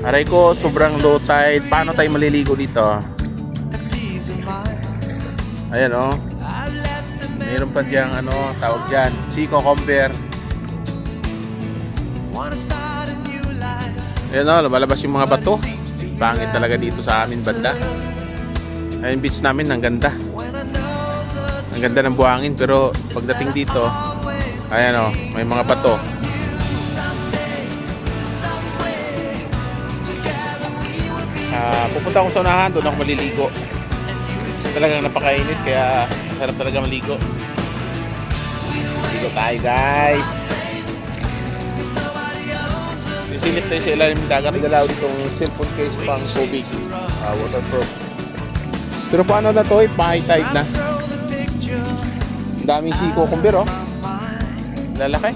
Aray ko, sobrang low tide. Paano tayo maliligo dito? Ayan oh. Mayroon pa diyang ano, tawag dyan, sea cucumber. Ayan oh, lumalabas yung mga bato. Pangit talaga dito sa amin banda. Ayun, beach namin, ang ganda. Ang ganda ng buhangin, pero pagdating dito, ayan oh, may mga bato. Pupunta akong sa unahan, doon ako maliligo. Talagang napakainit, kaya sarap talaga maligo. Ligo tayo, guys. Sisilip tayo sa ilalim ng dagat. Nagalaw ditong cellphone case pang tubig, waterproof. Pero paano na to, high tide na. Ang daming sea cucumber oh. Lalaki.